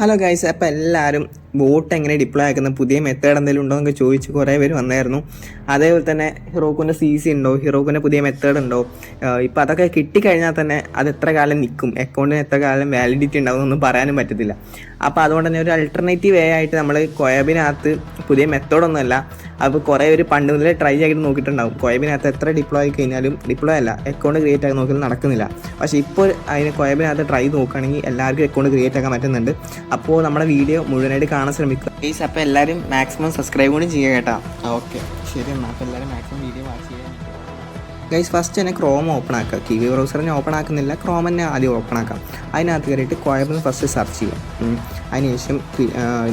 Hello guys, അപ്പോൾ എല്ലാവരും boat എങ്ങനെ ഡിപ്ലോയ് ആക്കുന്ന പുതിയ മെത്തേഡ് എന്തെങ്കിലും ഉണ്ടോ എന്നൊക്കെ ചോദിച്ച് കുറേ പേര് വന്നായിരുന്നു. അതേപോലെ തന്നെ ഹിറോക്കിൻ്റെ CC ഉണ്ടോ, ഹിറോക്കിൻ്റെ പുതിയ മെത്തേഡ് ഉണ്ടോ, ഇപ്പോൾ അതൊക്കെ കിട്ടിക്കഴിഞ്ഞാൽ തന്നെ അത് എത്ര കാലം നിൽക്കും, അക്കൗണ്ടിന് എത്ര കാലം വാലിഡിറ്റി ഉണ്ടാവും എന്നൊന്നും പറയാനും പറ്റത്തില്ല. അപ്പോൾ അതുകൊണ്ട് തന്നെ ഒരു അൾട്ടർനേറ്റീവ് വേ ആയിട്ട് നമ്മൾ കോയബിനകത്ത് പുതിയ മെത്തേഡൊന്നുമല്ല, അപ്പോൾ കുറേ പേര് പണ്ട് മുതലേ ട്രൈ ചെയ്ത് നോക്കിയിട്ടുണ്ടാവും. കോയബിനകത്ത് എത്ര ഡിപ്ലോയ് ആയി കഴിഞ്ഞാലും ഡിപ്ലോയ് അല്ല, അക്കൗണ്ട് ക്രിയേറ്റ് ആക്കി നോക്കിയാലും നടക്കുന്നില്ല. പക്ഷേ ഇപ്പോൾ അതിന് കോയബിനകത്ത് ട്രൈ നോക്കുകയാണെങ്കിൽ എല്ലാവർക്കും അക്കൗണ്ട് ക്രിയേറ്റ് ആക്കാൻ പറ്റുന്നുണ്ട്. അപ്പോൾ നമ്മുടെ വീഡിയോ മുഴുവനായിട്ട് കാണാൻ ശ്രമിക്കുക ഗൈസ്. അപ്പോൾ എല്ലാവരും മാക്സിമം സബ്സ്ക്രൈബ് കൂടി ചെയ്യുക കേട്ടോ. ഓക്കെ, ശരി എന്നാൽ അപ്പോൾ എല്ലാവരും മാക്സിമം വീഡിയോ വാച്ച് ചെയ്യുക ഗൈസ്. ഫസ്റ്റ് തന്നെ ക്രോം ഓപ്പൺ ആക്കുക. കിവി ബ്രൗസറിനെ ഓപ്പൺ ആക്കുന്നില്ല, ക്രോം തന്നെ ആദ്യം ഓപ്പൺ ആക്കാം. അതിനകത്ത് കയറിയിട്ട് കോയബ് ഫസ്റ്റ് സെർച്ച് ചെയ്യാം. അതിനുശേഷം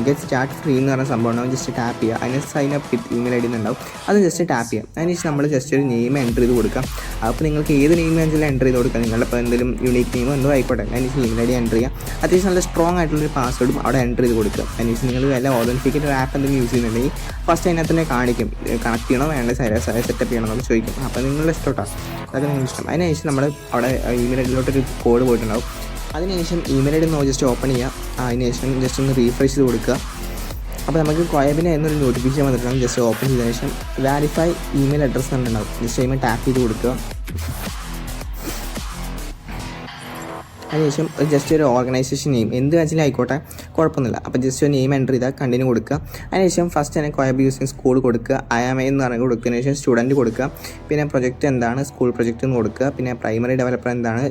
ഗെറ്റ് സ്റ്റാർട്ട് ഫ്രീ എന്ന് പറഞ്ഞ സംഭവം ഉണ്ടാവും, ജസ്റ്റ് ടാപ്പ് ചെയ്യുക. അതിന് sign up with email ID ഉണ്ടാവും, അത് ജസ്റ്റ് ടാപ്പ് ചെയ്യാം. അതിനുശേഷം നമ്മൾ ജസ്റ്റ് ഒരു നെയിം എൻ്റർ ചെയ്ത് കൊടുക്കാം. അപ്പോൾ നിങ്ങൾക്ക് ഏത് നെയിം വെച്ചാലും എൻ്റർ ചെയ്ത് കൊടുക്കാം. നിങ്ങളുടെ ഇപ്പോൾ എന്തെങ്കിലും യൂണീക്ക് നെയിമോ എന്തോ ആയിക്കോട്ടെ. അതിനുശേഷം ഇമെയിൽ ID എൻ്റർ ചെയ്യുക. അത്യാവശ്യം നല്ല സ്ട്രോങ് ആയിട്ടുള്ളൊരു പാസ്വേഡും അവിടെ എൻ്റർ ചെയ്ത് കൊടുക്കുക. അതിനുശേഷം നിങ്ങൾ വല്ല ഓതൻറ്റിക്കേറ്റഡ് ആപ്പ് എന്തെങ്കിലും യൂസ് ചെയ്യുന്നുണ്ടെങ്കിൽ ഫസ്റ്റ് അതിനകത്ത് തന്നെ കാണിക്കും, കണക്ട് ചെയ്യണോ വേണ്ട സെറ്റപ്പ് ചെയ്യണോ എന്നൊക്കെ ചോദിക്കും. അപ്പോൾ നിങ്ങളുടെ ഇഷ്ടോട്ടാണ്, അതൊക്കെ നിങ്ങൾക്ക് ഇഷ്ടം. അതിനുശേഷം നമ്മൾ അവിടെ ഇമെയിൽ ഐഡിയിലോട്ടൊരു കോഡ് പോയിട്ടുണ്ടാവും. അതിനുശേഷം ഇമെയിൽ ID ഒന്ന് ജസ്റ്റ് ഓപ്പൺ ചെയ്യുക. അതിനുശേഷം ജസ്റ്റ് ഒന്ന് റീഫ്രഷ് ചെയ്ത് കൊടുക്കുക. അപ്പോൾ നമുക്ക് കോയബിന് എന്നൊരു നോട്ടിഫിക്കേഷൻ വന്നിട്ടുണ്ടാകും. ജസ്റ്റ് ഓപ്പൺ ചെയ്തതിനു ശേഷം വാരിഫൈ ഇമെയിൽ അഡ്രസ്സ് എന്നുണ്ടാവും, ജസ്റ്റ് അതിന് ടാപ്പ് ചെയ്ത് കൊടുക്കുക. അതിനുശേഷം ജസ്റ്റ് ഒരു ഓർഗനൈസേഷൻ നെയിം എന്ത് വെച്ചാലും ആയിക്കോട്ടെ, കുഴപ്പമൊന്നുമില്ല. അപ്പോൾ ജസ്റ്റ് ഒരു നെയിം എൻ്റർ ചെയ്താൽ കണ്ടിന്യൂ കൊടുക്കുക. അതിനുശേഷം ഫസ്റ്റ് തന്നെ കോയബ് യൂസിങ് സ്കൂൾ കൊടുക്കുക. IAM എന്ന് പറഞ്ഞ് കൊടുത്തതിന് ശേഷം സ്റ്റുഡൻറ്റ് കൊടുക്കുക. പിന്നെ പ്രൊജക്റ്റ് എന്താണ്, സ്കൂൾ പ്രൊജക്റ്റ് എന്ന് കൊടുക്കുക. പിന്നെ പ്രൈമറി ഡെവലപ്പർ എന്താണ്,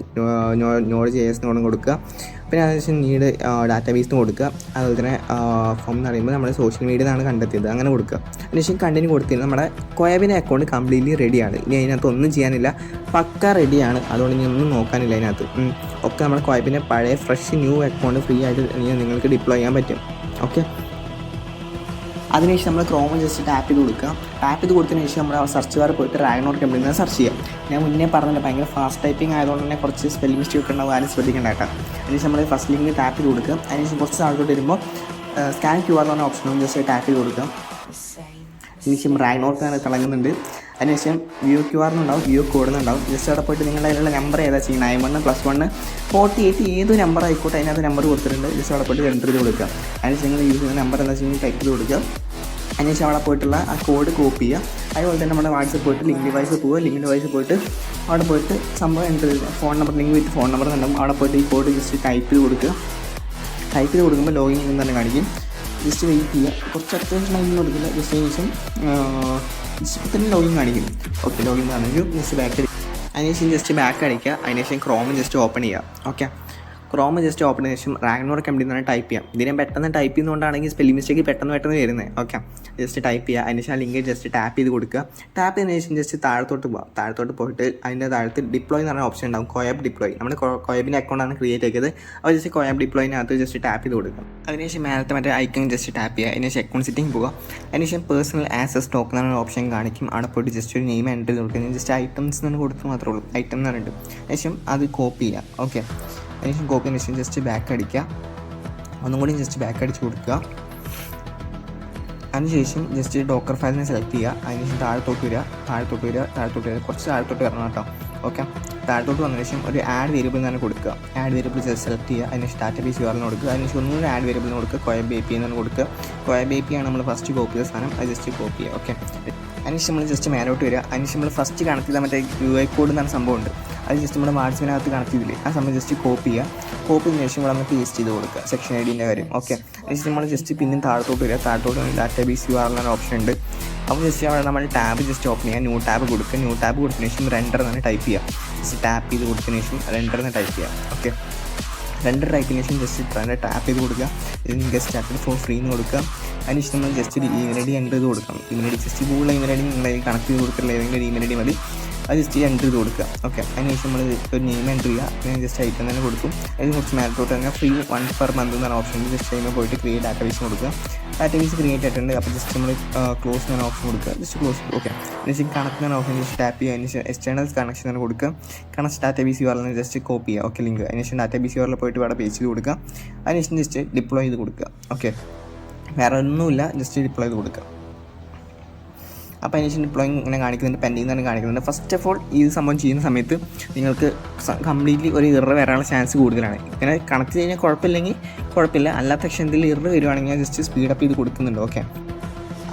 Node.js എന്ന് കൊടുക്കുക. പിന്നെ അതിനുശേഷം നീഡ് ഡാറ്റാബേസ് എന്ന് കൊടുക്കുക. അതുപോലെ തന്നെ ഫോം എന്ന് പറയുമ്പോൾ നമ്മൾ സോഷ്യൽ മീഡിയ നിന്നാണ് കണ്ടെത്തിയത്, അങ്ങനെ കൊടുക്കുക. അതിനുശേഷം കണ്ടിന്യൂ കൊടുത്തിട്ട് നമ്മുടെ കോയബിൻ്റെ അക്കൗണ്ട് കംപ്ലീറ്റ്ലി റെഡിയാണ്. ഇനി അതിനകത്ത് ഒന്നും ചെയ്യാനില്ല, പക്ക റെഡിയാണ്. അതുകൊണ്ട് ഇനി ഒന്നും നോക്കാനില്ല അതിനകത്ത്. ഒക്കെ നമ്മുടെ കോയബിൻ്റെ പഴയ ഫ്രഷ് ന്യൂ അക്കൗണ്ട് ഫ്രീ ആയിട്ട് നിങ്ങൾക്ക് ഡിപ്ലോയ് ചെയ്യാൻ പറ്റും. ഓക്കെ, അതിനുശേഷം നമ്മൾ ക്രോം ജസ്റ്റ് ടാപ്പ് ചെയ്ത് കൊടുക്കുക. ടാപ്പ് ചെയ്ത് കൊടുത്തതിന് ശേഷം നമ്മൾ സെർച്ച് ബാറിൽ പോയിട്ട് റാഗ്നോർ കമ്പനിയിൽ നിന്ന് സെർച്ച് ചെയ്യാം. ഞാൻ മുന്നേ പറഞ്ഞില്ല, ഭയങ്കര ഫാസ്റ്റ് ടൈപ്പിംഗ് ആയതുകൊണ്ട് തന്നെ കുറച്ച് സ്പെല്ലിംഗ് മിസ്റ്റേക്ക് ഉണ്ടാവും, ആരും ശ്രദ്ധിക്കേണ്ട കേട്ടോ. അതിനുശേഷം നമ്മൾ ഫസ്റ്റ് ലിങ്ക് ടാപ്പ് ചെയ്ത് കൊടുക്കുക. അതിനുശേഷം കുറച്ച് ആൾക്കോട്ട് വരുമ്പോൾ സ്കാൻ QR എന്ന് പറഞ്ഞ ഓപ്ഷനും ജസ്റ്റ് ടാപ്പ് ചെയ്ത് കൊടുക്കുക. അതിനുശേഷം റാഗ്നോർക്കാണ് തിളങ്ങുന്നുണ്ട്. അതിനുശേഷം വ്യൂ QR എന്നുണ്ടാവും, വ്യൂ കോഡ് എന്നുണ്ടാവും. ജസ്റ്റ് അവിടെ പോയിട്ട് നിങ്ങളുടെ അതിലുള്ള നമ്പർ ഏതാ ചെയ്യുക, 91 +1 48 ഏത് നമ്പർ ആയിക്കോട്ടെ, അതിനകത്ത് നമ്പർ കൊടുത്തിട്ടുണ്ട്. ജസ്റ്റ് അവിടെ പോയിട്ട് എൻ്റർ ചെയ്ത് കൊടുക്കുക. അതിനുശേഷം നിങ്ങൾ യൂസ് ചെയ്യുന്ന നമ്പർ എന്താ ചെയ്യുന്നത് ടൈപ്പ് ചെയ്ത് കൊടുക്കുക. അതിനുശേഷം അവിടെ പോയിട്ടുള്ള ആ കോഡ് കോപ്പി ചെയ്യുക. അതുപോലെ തന്നെ നമ്മുടെ വാട്സപ്പ് പോയിട്ട് ലിങ്ക് ഡിവൈസ് പോവുക. ലിങ്ക് ഡിവൈസ് പോയിട്ട് അവിടെ പോയിട്ട് സംഭവം എൻ്റർ ചെയ്ത് phone number, link with phone number എന്നുണ്ടാവും. അവിടെ പോയിട്ട് ഈ കോഡ് ജസ്റ്റ് ടൈപ്പ് ചെയ്ത് കൊടുക്കുക. ടൈപ്പ് ചെയ്ത് കൊടുക്കുമ്പോൾ ലോഗിൻ എന്ന് തന്നെ കാണിക്കും. ജസ്റ്റ് വെയിറ്റ് ചെയ്യുക, കുറച്ച് അത്യാവശ്യം ടൈം കൊടുക്കില്ല. ജസ്റ്റ് ശേഷം ഇപ്പോൾ തന്നെ ലോഗിൻ കാണിക്കും. ഓക്കെ, ലോഗിൻ കാണിക്കും. ജസ്റ്റ് ബാക്ക് അടിക്കുക. അതിനുശേഷം ജസ്റ്റ് ബാക്ക് അടിക്കുക. അതിനുശേഷം ക്രോം ജസ്റ്റ് ഓപ്പൺ ചെയ്യുക. ഓക്കെ, ക്രോം ജസ്റ്റ് ഓപ്പൺ ചെയ്തതിനു ശേഷം റാഗ്നോർ കമ്പനി എന്ന് പറഞ്ഞാൽ ടൈപ്പ് ചെയ്യാം. ഇതിനെ പെട്ടെന്ന് ടൈപ്പ് ചെയ്യുന്നതുകൊണ്ടാണെങ്കിൽ സ്പെല്ലിംഗ് മിസ്റ്റേക്ക് പെട്ടെന്ന് വരുന്നത്. ഓക്കെ, ജസ്റ്റ് ടൈപ്പ് ചെയ്യുക. അതിനുശേഷം ആ ലിങ്ക് ജസ്റ്റ് ടാപ്പ് ചെയ്ത് കൊടുക്കുക. ടാപ്പ് ചെയ്തതിനു ശേഷം ജസ്റ്റ് താഴത്തോട്ട് പോകാം. താഴത്തോട്ട് പോയിട്ട് അതിൻ്റെ താഴത്ത് ഡിപ്ലോയ് എന്ന് പറഞ്ഞ ഓപ്ഷൻ ഉണ്ടാവും, കോയബ് ഡിപ്ലോയ്. നമ്മുടെ കോയബിൻ്റെ അക്കൗണ്ടാണ് ക്രിയേറ്റ് ആക്കിയത്. അപ്പോൾ ജസ്റ്റ് കോയബ് ഡിപ്ലോയിനകത്ത് ജസ്റ്റ് ടാപ്പ് ചെയ്ത് കൊടുക്കുക. അതിനുശേഷം മേലത്തെ മറ്റേ ഐക്കൺ ജസ്റ്റ് ടാപ്പ് ചെയ്യുക. അതിനുശേഷം അക്കൗണ്ട് സെറ്റിംഗ് പോകുക. അതിനുശേഷം പേഴ്സണൽ ആക്സസ് ടോക്കൺ എന്ന് പറഞ്ഞ ഓപ്ഷൻ കാണിക്കും. അവിടെ പോയിട്ട് ജസ്റ്റ് ഒരു നെയിം എൻ്റർ ചെയ്ത് കൊടുക്കുക. ജസ്റ്റ് ഐറ്റംസ് എന്ന് കൊടുത്ത് മാത്രമേ ഉള്ളൂ, ഐറ്റം എന്ന് പറഞ്ഞിട്ട്. അതിനുശേഷം അത് കോപ്പി ചെയ്യുക. ഓക്കെ, അതിനുശേഷം കോപ്പി ചെയ്യുന്ന ശേഷം ജസ്റ്റ് ബാക്ക് അടിക്കുക. ഒന്നും കൂടി ജസ്റ്റ് ബാക്ക് അടിച്ച് കൊടുക്കുക. അതിനുശേഷം ജസ്റ്റ് ഡോക്കർ ഫയലിനെ സെലക്ട് ചെയ്യുക. അതിനുശേഷം താഴത്തോട്ട് വരിക, കുറച്ച് താഴത്തോട്ട് വരണം കേട്ടോ. ഓക്കെ, താഴത്തോട്ട് വന്നതിന് ശേഷം ഒരു ആഡ് വേരിയബിൾ തന്നെ കൊടുക്കുക. ആഡ് വേരിയബിൾ ജസ്റ്റ് സെലക്ട് ചെയ്യുക. അതിനുശേഷം ഡാറ്റാബേസ് URL കൊടുക്കുക. അതിനുശേഷം ഒന്നുകൂടി ആഡ് വേരിയബിൾ കൊടുക്കുക, കോയബ് API എന്ന് കൊടുക്കുക. കോയബ് API ആണ് നമ്മൾ ഫസ്റ്റ് കോപ്പി ചെയ്ത സാധനം, അത് ജസ്റ്റ് കോപ്പി ചെയ്യുക. ഓക്കെ, അതിനുശേഷം നമ്മൾ ജസ്റ്റ് മേലോട്ട് വരിക. അതിനുശേഷം നമ്മൾ ഫസ്റ്റ് കണക്ട് ചെയ്താൽ മറ്റേ UI കോഡ് എന്നാണ് സംഭവമുണ്ട്, അത് ജസ്റ്റ് നമ്മുടെ വാട്സപ്പിനകത്ത് കണക്ട് ചെയ്തില്ലേ, ആ സമയം ജസ്റ്റ് കോപ്പി ചെയ്യുക. കോപ്പി ചെയ്തതിന് ശേഷം നമ്മൾ പേസ്റ്റ് ചെയ്ത് കൊടുക്കുക സെക്ഷൻ IDൻ്റെ കാര്യം. ഓക്കെ, അതിനുശേഷം നമ്മൾ ജസ്റ്റ് പിന്നെയും താഴത്തോട്ട് വരിക. താഴത്തോട്ട് ഡാറ്റാബേസ് URL എന്ന ഓപ്ഷൻ ഉണ്ട്. അപ്പോൾ ജസ്റ്റ് അവിടെ നമ്മൾ ടാബ് ജസ്റ്റ് ഓപ്പൺ ചെയ്യുക, ന്യൂ ടാബ് കൊടുക്കുക. ന്യൂ ടാബ് കൊടുത്തതിന് ശേഷം റെൻഡർ എന്ന് ടൈപ്പ് ചെയ്യുക. ജസ്റ്റ് ടാപ്പ് ചെയ്ത് കൊടുത്തതിന് ശേഷം റെൻഡർ എന്ന് ടൈപ്പ് ചെയ്യുക. ഓക്കെ, റെൻഡർ ടൈപ്പിന് ശേഷം ജസ്റ്റ് ടാപ്പ് ചെയ്ത് കൊടുക്കുക. ഇതിന് ഗസ്റ്റ് സ്റ്റാർട്ടഡ് ഫോർ ഫ്രീ എന്ന് കൊടുക്കുക. അതിനുശേഷം നമ്മൾ ജസ്റ്റ് ഒരു ഇമെയിൽ ID എൻ്റർ ചെയ്ത് കൊടുക്കണം. Email ID just Google email ID നിങ്ങൾ കണക്ട് ചെയ്ത് കൊടുത്തിട്ടുള്ള ഏതെങ്കിലും ഒരു ഇമെയിൽ ID മതി, അത് ജസ്റ്റ് എൻ്റർ ചെയ്ത് കൊടുക്കുക. ഓക്കെ, അതിനുശേഷം നമ്മൾ ഒരു നെയിം എൻ്റർ ചെയ്യുക. പിന്നെ ജസ്റ്റ് ഐറ്റം തന്നെ കൊടുക്കും. അതിന് കുറച്ച് മേലോട്ട് തന്നെ ഫ്രീ 1 per month എന്ന് പറഞ്ഞ ഓപ്ഷൻ ജസ്റ്റ് അതിന് പോയിട്ട് ക്രിയേറ്റ് ഡാറ്റാബേസ് കൊടുക്കുക. ഡാറ്റാബേസ് ക്രിയേറ്റ് ആയിട്ടുണ്ട്. അപ്പോൾ ജസ്റ്റ് നമ്മൾ ക്ലോസ് എന്ന ഓപ്ഷൻ കൊടുക്കുക. Just close. ഓക്കെ, അതിനുശേഷം കണക്ട് എന്ന ഓപ്ഷൻ ജസ്റ്റ് ടാപ്പ് ചെയ്യുക. അതിനുശേഷം എക്സ്റ്റേണൽ കണക്ഷൻ തന്നെ കൊടുക്കുക. Connect database URL just copy ചെയ്യുക. Okay, link. അതിനുശേഷം ഡാറ്റാബേസ് URL പോയിട്ട് ഇവിടെ പേസ്റ്റ് ചെയ്ത് കൊടുക്കുക. അതിനുശേഷം ജസ്റ്റ് ഡിപ്ലോയ് ചെയ്ത് കൊടുക്കുക. ഓക്കെ, വേറെ ഒന്നുമില്ല, ജസ്റ്റ് ഡിപ്ലോയ് ചെയ്ത് കൊടുക്കുക. അപ്പോൾ അതിന് ശേഷം ഡിപ്ലോയിങ് ഇങ്ങനെ കാണിക്കുന്നുണ്ട്, പെൻഡിങ് തന്നെ കാണിക്കുന്നുണ്ട്. ഫസ്റ്റ് ഓഫ് ഓൾ ഈ സംഭവം ചെയ്യുന്ന സമയത്ത് നിങ്ങൾക്ക് കംപ്ലീറ്റ്ലി ഒരു ഇറർ വരാനുള്ള ചാൻസ് കൂടുതലാണ്. ഇങ്ങനെ കണക്ട് കഴിഞ്ഞാൽ കുഴപ്പമില്ല, അല്ലാത്ത പക്ഷേ ഇറർ വരുവാണെങ്കിൽ ജസ്റ്റ് സ്പീഡപ്പ് ചെയ്ത് കൊടുക്കുന്നുണ്ട്. ഓക്കെ,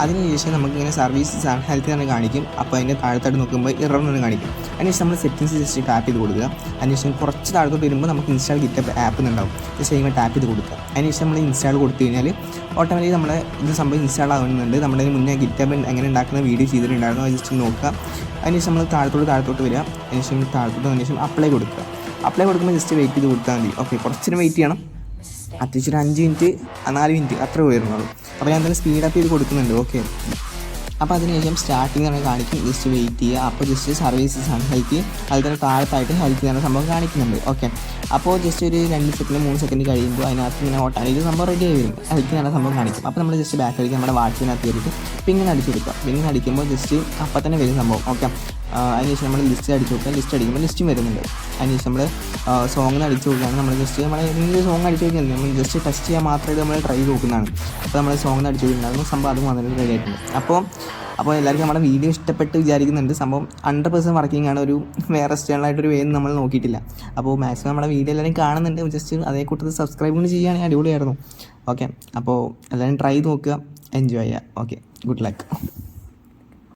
അതിനുശേഷം നമുക്കിങ്ങനെ സർവീസസ് ആൻഡ് ഹെൽത്ത് തന്നെ കാണിക്കും. അപ്പോൾ അതിൻ്റെ താഴത്തോട്ട് നോക്കുമ്പോൾ ഇറർ എന്ന് കാണിക്കും. അതിനുശേഷം നമ്മൾ സെറ്റിങ്സ് ജസ്റ്റ് ടാപ്പ് ചെയ്ത് കൊടുക്കുക. അതിനുശേഷം കുറച്ച് താഴത്തോട്ട് വരുമ്പോൾ നമുക്ക് ഇൻസ്റ്റാൾ ഗിറ്റബ് ആപ്പ് എന്നുണ്ടാവും. ജസ്റ്റ് ചെയ്യുമ്പോൾ ടാപ്പ് ചെയ്ത് കൊടുക്കുക. അതിനുശേഷം നമ്മൾ ഇൻസ്റ്റാൾ കൊടുത്തു കഴിഞ്ഞാൽ ഓട്ടോമാറ്റിക്കലി നമ്മുടെ ഇത് സംഭവം ഇൻസ്റ്റാൾ ആകുന്നുണ്ട്. നമ്മുടെ മുന്നേ ഗിറ്റബ് എങ്ങനെ ഉണ്ടാക്കുന്ന വീഡിയോ ചെയ്തിട്ടുണ്ടായിരുന്നു, അത് ജസ്റ്റ് നോക്കുക. അതിനുശേഷം നമ്മൾ താഴത്തോട്ട് വരിക. അതിനുശേഷം അതിനുശേഷം അപ്ലൈ കൊടുക്കുക. അപ്ലൈ കൊടുക്കുമ്പോൾ ജസ്റ്റ് വെയിറ്റ് ചെയ്ത് കൊടുത്താൽ മതി. ഓക്കെ, കുറച്ചൊരു വെയിറ്റ് ചെയ്യണം. അത്യാവശ്യം ഒരു 5 മിനിറ്റ് 4 മിനിറ്റ് അത്ര വരുന്നുള്ളൂ. അപ്പോൾ ഞാൻ എന്തായാലും സ്പീഡപ്പ് ചെയ്ത് കൊടുക്കുന്നുണ്ട്. ഓക്കെ, അപ്പോൾ അതിനുശേഷം സ്റ്റാർട്ടിങ് തന്നെ കാണിക്കും. ജസ്റ്റ് വെയിറ്റ് ചെയ്യുക. അപ്പോൾ ജസ്റ്റ് സർവീസസ് ആണ് ഹെൽത്ത്, അതിന് താഴത്തായിട്ട് ഹെൽത്ത് എന്ന സംഭവം കാണിക്കുന്നുണ്ട്. ഓക്കെ, അപ്പോൾ ജസ്റ്റ് ഒരു 2 സെക്കൻഡ് 3 സെക്കൻഡ് കഴിയുമ്പോൾ അതിനകത്ത് ഇങ്ങനെ ഇത് സംഭവം റെഡി ആയി വരും. ഹെൽത്ത് എന്ന സംഭവം കാണിക്കും. അപ്പോൾ നമ്മൾ ജസ്റ്റ് ബാക്ക് അടിക്കുക, നമ്മുടെ വാട്സിനകത്ത് കയറിയിട്ട് പിങ്ങനെ അടിച്ചു കൊടുക്കുക. പിങ്ങനെ അടിക്കുമ്പോൾ ജസ്റ്റ് അപ്പം തന്നെ വരും സംഭവം. ഓക്കെ, അതിനുശേഷം നമ്മൾ ലിസ്റ്റ് അടിച്ചു കൊടുക്കുക. ലിസ്റ്റ് അടിക്കുമ്പോൾ ലിസ്റ്റും വരുന്നുണ്ട്. അതിനുശേഷം നമ്മൾ സോങ് അടിച്ചു കൊടുക്കുകയാണ്. നമ്മൾ ജസ്റ്റ് ഏതെങ്കിലും സോങ് അടിച്ചു കഴിഞ്ഞാൽ നമ്മൾ ജസ്റ്റ് ടെസ്റ്റ് ചെയ്യാൻ മാത്രമായിട്ട് നമ്മൾ ട്രൈ ചെയ്ത് നോക്കുന്നതാണ്. അപ്പോൾ നമ്മൾ സോങ് അടിച്ചു കൊടുക്കുന്നുണ്ടായിരുന്നു. സംഭവം അതും വന്നിട്ട് റെഡി ആയിട്ടുണ്ട്. അപ്പോൾ എല്ലാവർക്കും നമ്മുടെ വീഡിയോ ഇഷ്ടപ്പെട്ട് വിചാരിക്കുന്നുണ്ട്. സംഭവം 100% വർക്കിംഗ് ആണ്. ഒരു വേറെ എക്സ്റ്റേണലായിട്ടൊരു വേ നമ്മൾ നോക്കിയിട്ടില്ല. അപ്പോൾ മാക്സിമം നമ്മുടെ വീഡിയോ എല്ലാവരും കാണുന്നുണ്ട്. ജസ്റ്റ് അതേ കൂട്ടത്തിൽ സബ്സ്ക്രൈബ് കൂടി ചെയ്യുകയാണെങ്കിൽ അടിപൊളിയായിരുന്നു. ഓക്കെ, അപ്പോൾ എല്ലാവരും ട്രൈ ചെയ്ത് നോക്കുക, എൻജോയ് ചെയ്യുക. Okay, good luck.